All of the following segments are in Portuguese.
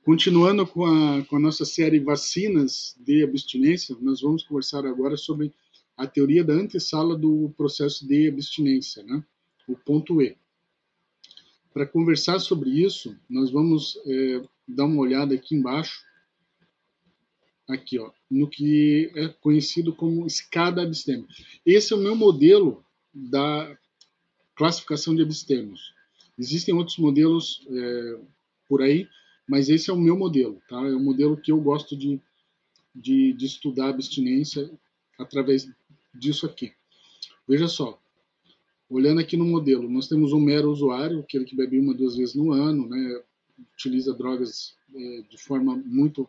Continuando com a nossa série Vacinas de Abstinência, nós vamos conversar agora sobre a teoria da antessala do processo de abstinência, né? O ponto E. Para conversar sobre isso, nós vamos dar uma olhada aqui embaixo, aqui, ó, no que é conhecido como escada abstêmia. Esse é o meu modelo da classificação de abstêmios. Existem outros modelos por aí, mas esse é o meu modelo, tá? É o modelo que eu gosto de estudar a abstinência através disso aqui. Veja só, olhando aqui no modelo, nós temos um mero usuário, aquele que bebe 1 a 2 vezes no ano, né, utiliza drogas de forma muito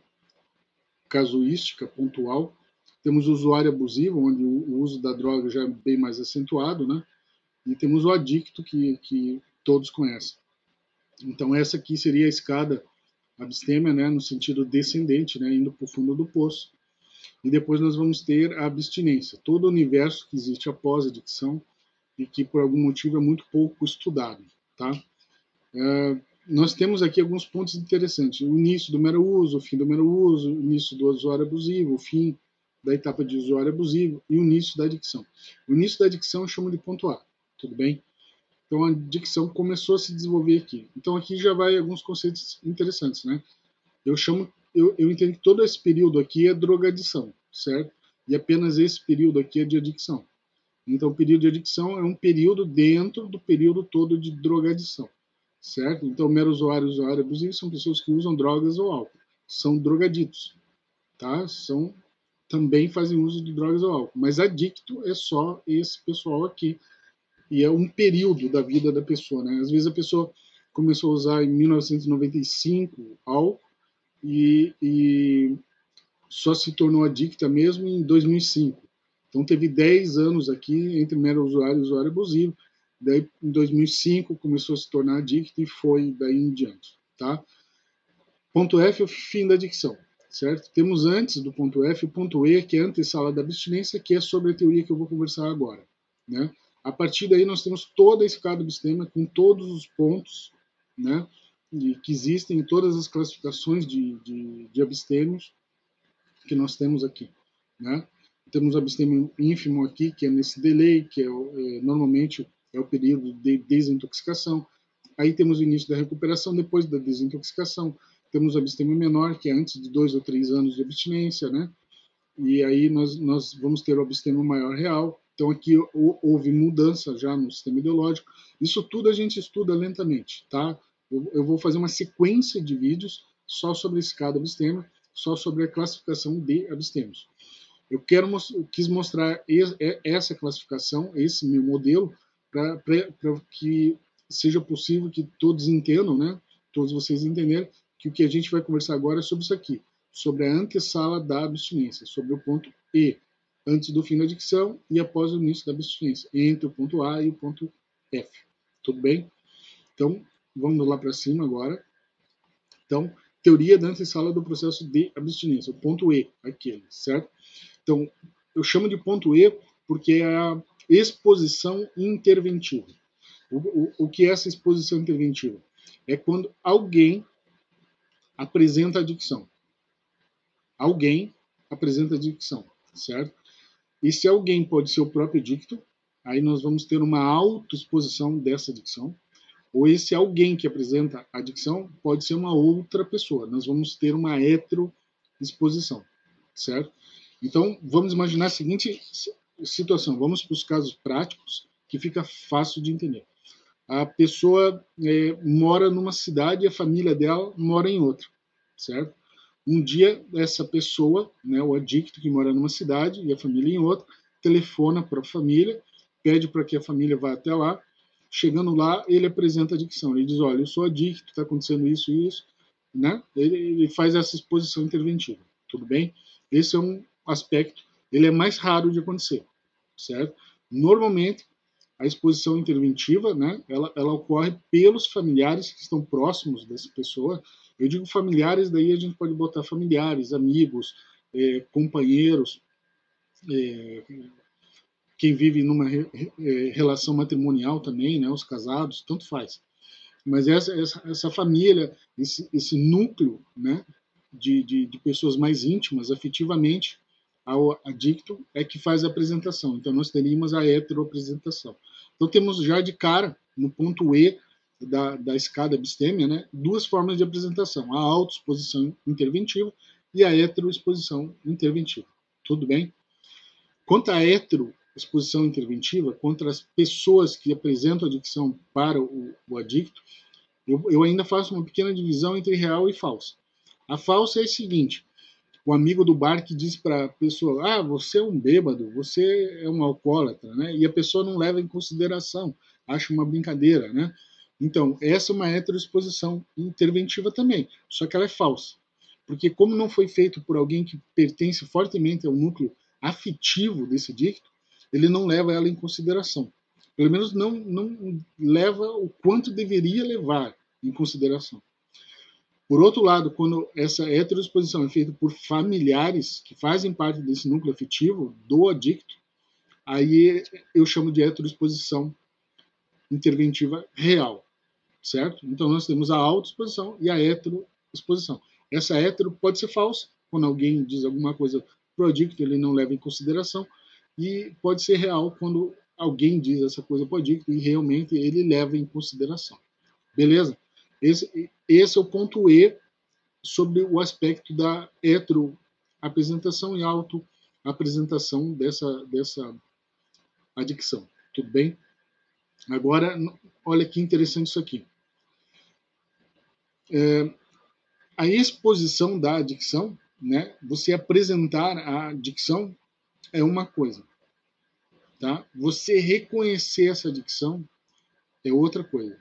casuística, pontual. Temos o usuário abusivo, onde o uso da droga já é bem mais acentuado, né? E temos o adicto, que todos conhecem. Então, essa aqui seria a escada abstêmia, né, no sentido descendente, né, indo para o fundo do poço. E depois nós vamos ter a abstinência, todo o universo que existe após a adicção e que, por algum motivo, é muito pouco estudado. Tá? Nós temos aqui alguns pontos interessantes. O início do mero uso, o fim do mero uso, o início do usuário abusivo, o fim da etapa de usuário abusivo e o início da adicção. O início da adicção eu chamo de ponto A, tudo bem? Então a adicção começou a se desenvolver aqui. Então aqui já vai alguns conceitos interessantes, né? Eu entendo que todo esse período aqui é drogadição, certo? E apenas esse período aqui é de adicção. Então o período de adicção é um período dentro do período todo de drogadição, certo? Então mero usuário e usuário abusivo são pessoas que usam drogas ou álcool, são drogaditos, tá? Também fazem uso de drogas ou álcool, mas adicto é só esse pessoal aqui. E é um período da vida da pessoa, né? Às vezes a pessoa começou a usar em 1995 álcool e só se tornou adicta mesmo em 2005. Então teve 10 anos aqui entre mero usuário e usuário abusivo. Daí em 2005 começou a se tornar adicta e foi daí em diante, tá? Ponto F é o fim da adicção, certo? Temos antes do ponto F o ponto E, que é a antessala da abstinência, que é sobre a teoria que eu vou conversar agora, né? A partir daí nós temos toda a escada abstêmia com todos os pontos, né, que existem em todas as classificações de abstêmios que nós temos aqui, né? Temos o abstêmio ínfimo aqui, que é nesse delay, que normalmente é o período de desintoxicação. Aí temos o início da recuperação depois da desintoxicação. Temos o abstêmio menor, que é antes de 2 ou 3 anos de abstinência, né? E aí nós vamos ter o abstêmio maior real. Então aqui houve mudança já no sistema ideológico. Isso tudo a gente estuda lentamente, tá? Eu vou fazer uma sequência de vídeos só sobre a escada abstêmia, só sobre a classificação de abstêmios. Eu quis mostrar essa classificação, esse meu modelo, para que seja possível que todos entendam, né? Todos vocês entenderem que o que a gente vai conversar agora é sobre isso aqui, sobre a antessala da abstinência, sobre o ponto E, antes do fim da adicção e após o início da abstinência, entre o ponto A e o ponto F. Tudo bem? Então, vamos lá para cima agora. Então, teoria da antessala do processo de abstinência, o ponto E, aquele, certo? Então, eu chamo de ponto E porque é a exposição interventiva. O que é essa exposição interventiva? É quando alguém apresenta adicção. Alguém apresenta adicção, certo? E se alguém pode ser o próprio adicto, aí nós vamos ter uma autoexposição dessa adicção. Ou esse alguém que apresenta adicção pode ser uma outra pessoa. Nós vamos ter uma heteroexposição, certo? Então, vamos imaginar a seguinte situação. Vamos para os casos práticos, que fica fácil de entender. A pessoa mora numa cidade e a família dela mora em outra, certo? Um dia, essa pessoa, né, o adicto que mora numa cidade e a família em outra, telefona para a família, pede para que a família vá até lá. Chegando lá, ele apresenta a adicção. Ele diz, olha, eu sou adicto, está acontecendo isso e isso. Né? Ele faz essa exposição interventiva. Tudo bem? Esse é um aspecto, ele é mais raro de acontecer, certo? Normalmente, a exposição interventiva, né, ela ocorre pelos familiares que estão próximos dessa pessoa. Eu digo familiares, daí a gente pode botar familiares, amigos, companheiros, quem vive numa relação matrimonial também, né, os casados, tanto faz. Mas essa família, esse núcleo, né, de pessoas mais íntimas, afetivamente, ao adicto, é que faz a apresentação. Então, nós teríamos a heteroapresentação. Então, temos já de cara, no ponto E da escada abstêmia, né, duas formas de apresentação: a autoexposição interventiva e a heteroexposição interventiva. Tudo bem? Quanto à heteroexposição interventiva, contra as pessoas que apresentam adicção para o adicto, eu ainda faço uma pequena divisão entre real e falsa. A falsa é a seguinte: o amigo do bar que diz para a pessoa: ah, você é um bêbado, você é um alcoólatra, né? E a pessoa não leva em consideração, acha uma brincadeira, né? Então, essa é uma heteroexposição interventiva também, só que ela é falsa. Porque como não foi feito por alguém que pertence fortemente ao núcleo afetivo desse adicto, ele não leva ela em consideração. Pelo menos não leva o quanto deveria levar em consideração. Por outro lado, quando essa heteroexposição é feita por familiares que fazem parte desse núcleo afetivo do adicto, aí eu chamo de heteroexposição interventiva real, certo? Então nós temos a autoexposição e a heteroexposição. Essa hetero pode ser falsa, quando alguém diz alguma coisa para o adicto, ele não leva em consideração, e pode ser real quando alguém diz essa coisa para o adicto e realmente ele leva em consideração. Beleza? Esse é o ponto E sobre o aspecto da heteroapresentação e autoapresentação dessa adicção. Tudo bem? Agora, olha que interessante isso aqui. A exposição da adicção, né? Você apresentar a adicção é uma coisa, tá? Você reconhecer essa adicção é outra coisa.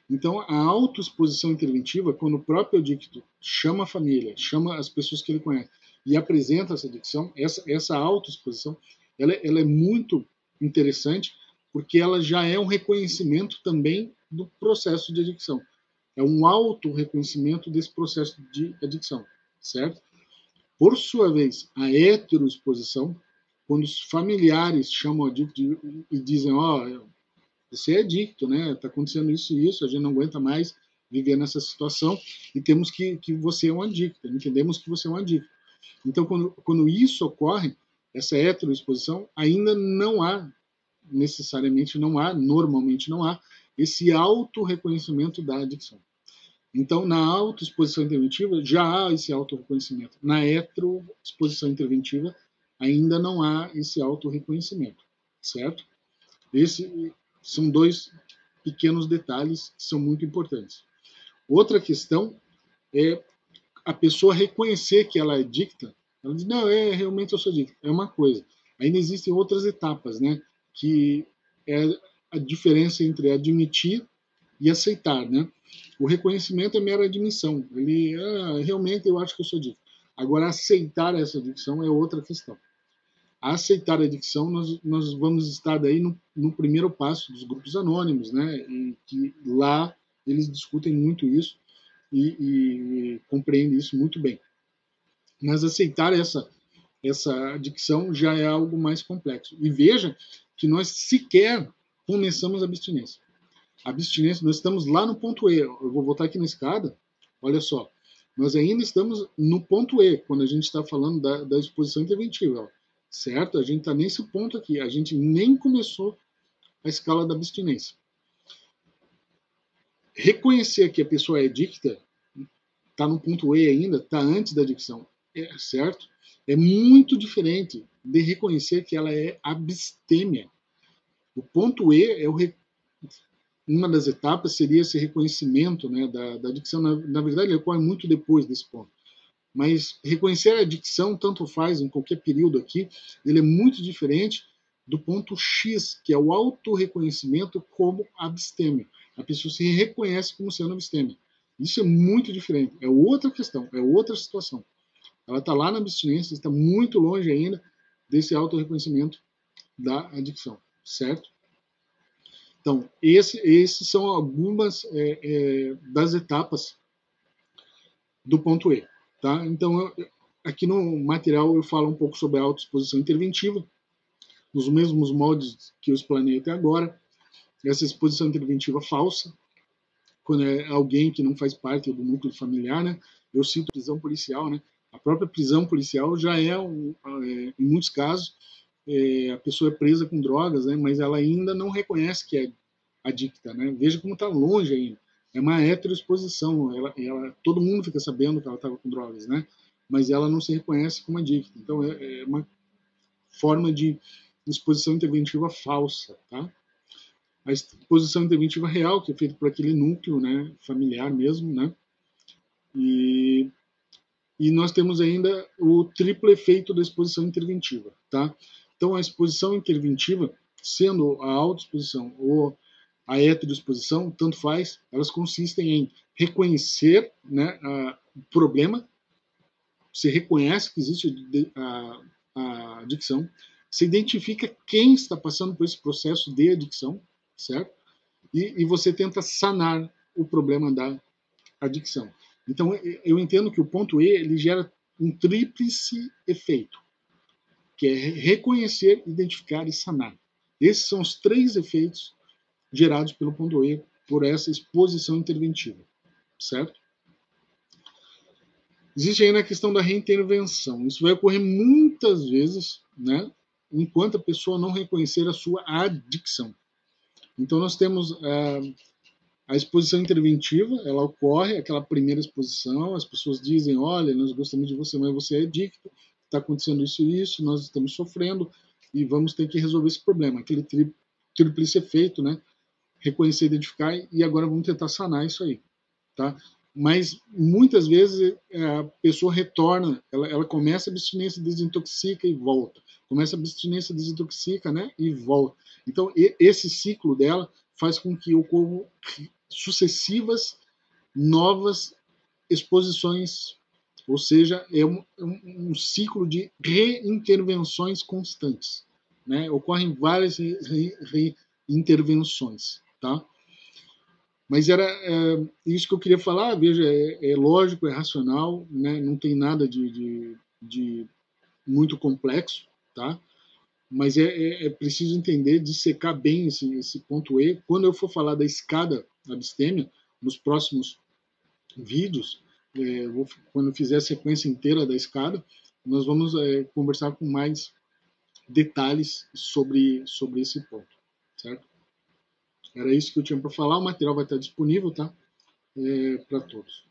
Então, a autoexposição interventiva, quando o próprio adicto chama a família, chama as pessoas que ele conhece e apresenta essa adicção, essa autoexposição, ela é muito interessante, porque ela já é um reconhecimento também do processo de adicção. É um auto-reconhecimento desse processo de adicção, certo? Por sua vez, a heteroexposição, quando os familiares chamam o adicto e dizem: ó, você é adicto, né? Está acontecendo isso e isso, a gente não aguenta mais viver nessa situação e temos que você é um adicto, entendemos que você é um adicto. Então, quando isso ocorre, essa heteroexposição, ainda não há, necessariamente não há, normalmente não há, esse auto-reconhecimento da adicção. Então, na autoexposição interventiva, já há esse auto-reconhecimento. Na heteroexposição interventiva, ainda não há esse auto-reconhecimento, certo? Esse são dois pequenos detalhes que são muito importantes. Outra questão é a pessoa reconhecer que ela é adicta. Ela diz: não, realmente eu sou adicta. É uma coisa. Ainda existem outras etapas, né? Que é a diferença entre admitir e aceitar, né? O reconhecimento é mera admissão. Ele, realmente eu acho que eu sou adicto. Agora, aceitar essa adicção é outra questão. A aceitar a adicção, nós vamos estar daí no primeiro passo dos grupos anônimos, né? E que lá eles discutem muito isso e compreendem isso muito bem. Mas aceitar essa adicção já é algo mais complexo. E veja que nós sequer começamos a abstinência. A abstinência, nós estamos lá no ponto E. Eu vou voltar aqui na escada. Olha só, nós ainda estamos no ponto E, quando a gente está falando da exposição interventiva. Ó. Certo? A gente está nesse ponto aqui. A gente nem começou a escala da abstinência. Reconhecer que a pessoa é adicta, está no ponto E ainda, está antes da adicção, certo? É muito diferente de reconhecer que ela é abstêmia. O ponto E é uma das etapas seria esse reconhecimento, né, da adicção. Na verdade, ele ocorre muito depois desse ponto. Mas reconhecer a adicção, tanto faz em qualquer período aqui, ele é muito diferente do ponto X, que é o autorreconhecimento como abstêmia. A pessoa se reconhece como sendo abstêmia. Isso é muito diferente. É outra questão, é outra situação. Ela está lá na abstinência, está muito longe ainda desse autorreconhecimento da adicção, certo? Então, esses são algumas das etapas do ponto E. Tá? Então, aqui no material eu falo um pouco sobre a autoexposição interventiva, nos mesmos moldes que eu explanei até agora. Essa exposição interventiva falsa, quando é alguém que não faz parte do núcleo familiar, né? Eu cito prisão policial, né? A própria prisão policial já em muitos casos, a pessoa é presa com drogas, né? Mas ela ainda não reconhece que é adicta, né? Veja como está longe ainda. É uma heteroexposição. Todo mundo fica sabendo que ela estava com drogas, né? Mas ela não se reconhece como adicta. Então é uma forma de exposição interventiva falsa, tá? A exposição interventiva real, que é feita por aquele núcleo, né, familiar mesmo, né? E, e nós temos ainda o triplo efeito da exposição interventiva, tá? Então, a exposição interventiva, sendo a autoexposição ou a heteroexposição, tanto faz, elas consistem em reconhecer, né, o problema, você reconhece que existe a adicção, você identifica quem está passando por esse processo de adicção, certo? E você tenta sanar o problema da adicção. Então, eu entendo que o ponto E ele gera um tríplice efeito, que é reconhecer, identificar e sanar. Esses são os três efeitos gerados pelo ponto E por essa exposição interventiva, certo? Existe ainda a questão da reintervenção. Isso vai ocorrer muitas vezes, né, enquanto a pessoa não reconhecer a sua adicção. Então, nós temos a exposição interventiva, ela ocorre, aquela primeira exposição, as pessoas dizem, olha, nós gostamos de você, mas você é adicto, está acontecendo isso e isso, nós estamos sofrendo e vamos ter que resolver esse problema. Aquele tríplice efeito, né? Reconhecer, identificar e agora vamos tentar sanar isso aí, tá? Mas muitas vezes a pessoa retorna, ela começa a abstinência, desintoxica e volta. Começa a abstinência, desintoxica, né? E volta. Então, esse ciclo dela faz com que ocorram sucessivas novas exposições, ou seja, é um ciclo de reintervenções constantes, né? Ocorrem várias reintervenções, tá? Mas era isso que eu queria falar. Veja, é lógico, é racional, né? Não tem nada de muito complexo, tá? Mas é preciso entender, dissecar bem esse ponto E. Quando eu for falar da escada abstêmia, nos próximos vídeos, quando eu fizer a sequência inteira da escada, nós vamos conversar com mais detalhes sobre esse ponto, certo? Era isso que eu tinha para falar. O material vai estar disponível, tá? Para todos.